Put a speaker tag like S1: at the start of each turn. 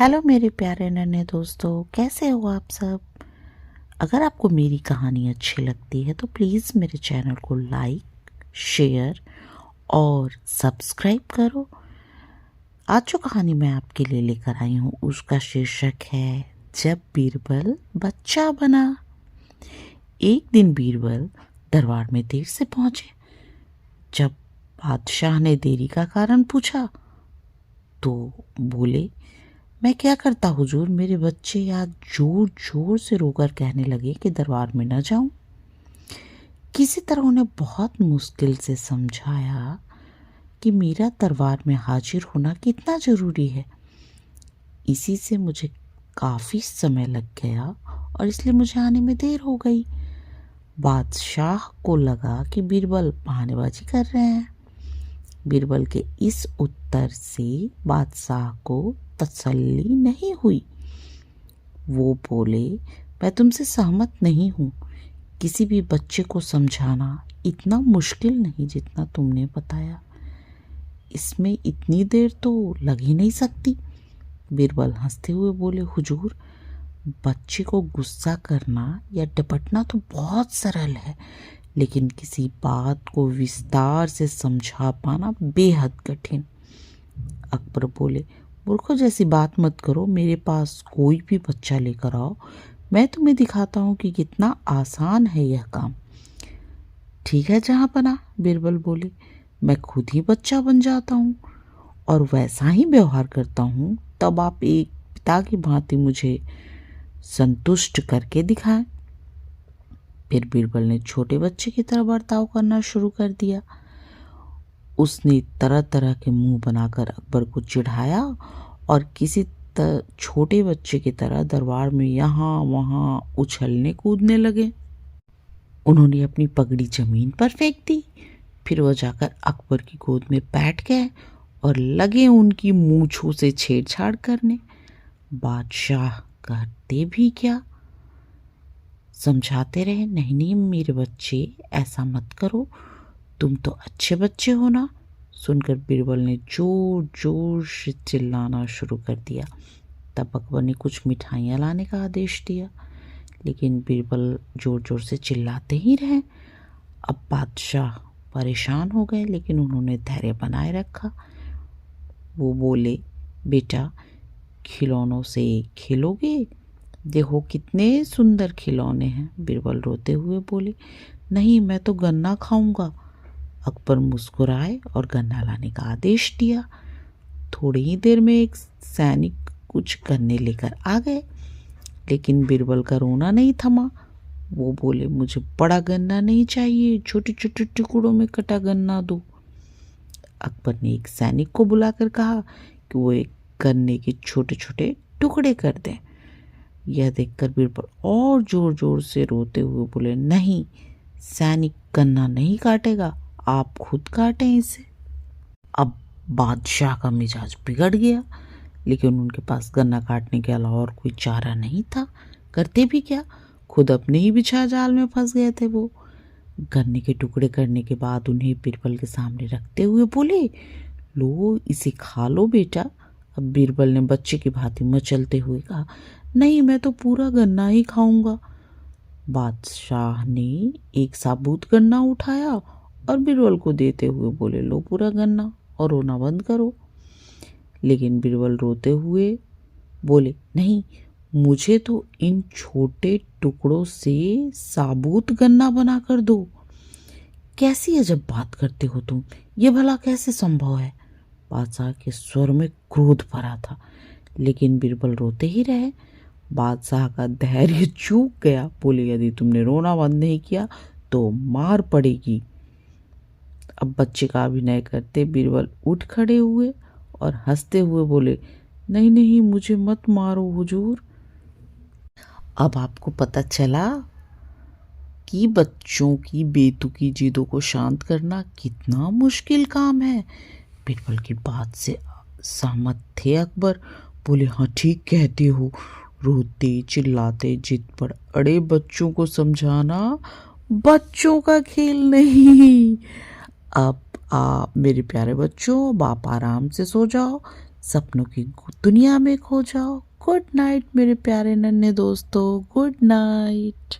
S1: Hello मेरे प्यारे नन्हे दोस्तों, कैसे हो आप सब। अगर आपको मेरी कहानी अच्छी लगती है तो प्लीज़ मेरे चैनल को लाइक, शेयर और सब्सक्राइब करो। आज जो कहानी मैं आपके लिए लेकर आई हूँ उसका शीर्षक है जब बीरबल बच्चा बना। एक दिन बीरबल दरबार में देर से पहुंचे। जब बादशाह ने देरी का कारण पूछा तो बोले, मैं क्या करता हुजूर, मेरे बच्चे आज जोर जोर से रोकर कहने लगे कि दरबार में न जाऊं। किसी तरह उन्हें बहुत मुश्किल से समझाया कि मेरा दरबार में हाजिर होना कितना जरूरी है। इसी से मुझे काफी समय लग गया और इसलिए मुझे आने में देर हो गई। बादशाह को लगा कि बीरबल बहानेबाजी कर रहे हैं। बीरबल के इस उत्तर से बादशाह को तसल्ली नहीं हुई। वो बोले, मैं तुमसे सहमत नहीं हूँ। किसी भी बच्चे को समझाना इतना मुश्किल नहीं जितना तुमने बताया। इसमें इतनी देर तो लग ही नहीं सकती। बीरबल हंसते हुए बोले, हुजूर, बच्चे को गुस्सा करना या डपटना तो बहुत सरल है, लेकिन किसी बात को विस्तार से समझा पाना बेहद कठिन। अकबर बोले, मूर्खों जैसी बात मत करो। मेरे पास कोई भी बच्चा लेकर आओ, मैं तुम्हें दिखाता हूँ कि कितना आसान है यह काम। ठीक है जहाँ पना, बीरबल बोले, मैं खुद ही बच्चा बन जाता हूँ और वैसा ही व्यवहार करता हूँ। तब आप एक पिता की भांति मुझे संतुष्ट करके दिखाएं। फिर बीरबल ने छोटे बच्चे की तरह बर्ताव करना शुरू कर दिया। उसने तरह तरह के मुंह बनाकर अकबर को चिढ़ाया और किसी छोटे बच्चे की तरह दरबार में यहाँ वहाँ उछलने कूदने लगे। उन्होंने अपनी पगड़ी जमीन पर फेंक दी। फिर वो जाकर अकबर की गोद में बैठ गए और लगे उनकी मूंछों से छेड़छाड़ करने। बादशाह करते भी क्या, समझाते रहे, नहीं नहीं मेरे बच्चे, ऐसा मत करो, तुम तो अच्छे बच्चे हो ना। सुनकर बीरबल ने जोर जोर से चिल्लाना शुरू कर दिया। तब अकबर ने कुछ मिठाइयाँ लाने का आदेश दिया, लेकिन बीरबल जोर जोर से चिल्लाते ही रहे। अब बादशाह परेशान हो गए, लेकिन उन्होंने धैर्य बनाए रखा। वो बोले, बेटा, खिलौनों से खेलोगे? देखो कितने सुंदर खिलौने हैं। बीरबल रोते हुए बोले, नहीं, मैं तो गन्ना खाऊंगा। अकबर मुस्कुराए और गन्ना लाने का आदेश दिया। थोड़ी ही देर में एक सैनिक कुछ गन्ने लेकर आ गए, लेकिन बीरबल का रोना नहीं थमा। वो बोले, मुझे बड़ा गन्ना नहीं चाहिए, छोटे छोटे टुकड़ों में कटा गन्ना दो। अकबर ने एक सैनिक को बुलाकर कहा कि वो एक गन्ने के छोटे छोटे टुकड़े कर दें। यह देखकर बीरबल और जोर जोर से रोते हुए बोले, नहीं, सैनिक गन्ना नहीं काटेगा, आप खुद काटें इसे। अब बादशाह का मिजाज बिगड़ गया, लेकिन उनके पास गन्ना काटने के अलावा और कोई चारा नहीं था। करते भी क्या, खुद अपने ही बिछा जाल में फंस गए थे। वो गन्ने के टुकड़े करने के बाद उन्हें बीरबल के सामने रखते हुए बोले, लो इसे खा लो बेटा। अब बीरबल ने बच्चे की भांति मचलते हुए कहा, नहीं, मैं तो पूरा गन्ना ही खाऊंगा। बादशाह ने एक साबुत गन्ना उठाया और बीरबल को देते हुए बोले, लो पूरा गन्ना और रोना बंद करो। लेकिन बीरबल रोते हुए बोले, नहीं, मुझे तो इन छोटे टुकड़ों से साबुत गन्ना बना कर दो। कैसी अजब बात करते हो तुम, ये भला कैसे संभव है। बादशाह के स्वर में क्रोध भरा था, लेकिन बीरबल रोते ही रहे। बादशाह का धैर्य चूक गया। बोले, यदि तुमने रोना बंद नहीं किया तो मार पड़ेगी। अब बच्चे का अभिनय करते बीरबल उठ खड़े हुए और हंसते हुए बोले, नहीं नहीं, मुझे मत मारो हुजूर। अब आपको पता चला कि बच्चों की बेतुकी जिदों को शांत करना कितना मुश्किल काम है। बीरबल की बात से सहमत थे अकबर। बोले, हाँ ठीक कहते हो, रोते चिल्लाते जिद पर अड़े बच्चों को समझाना बच्चों का खेल नहीं। अब आप मेरे प्यारे बच्चों, अब आप आराम से सो जाओ। सपनों की दुनिया में खो जाओ। गुड नाइट मेरे प्यारे नन्हे दोस्तों, गुड नाइट।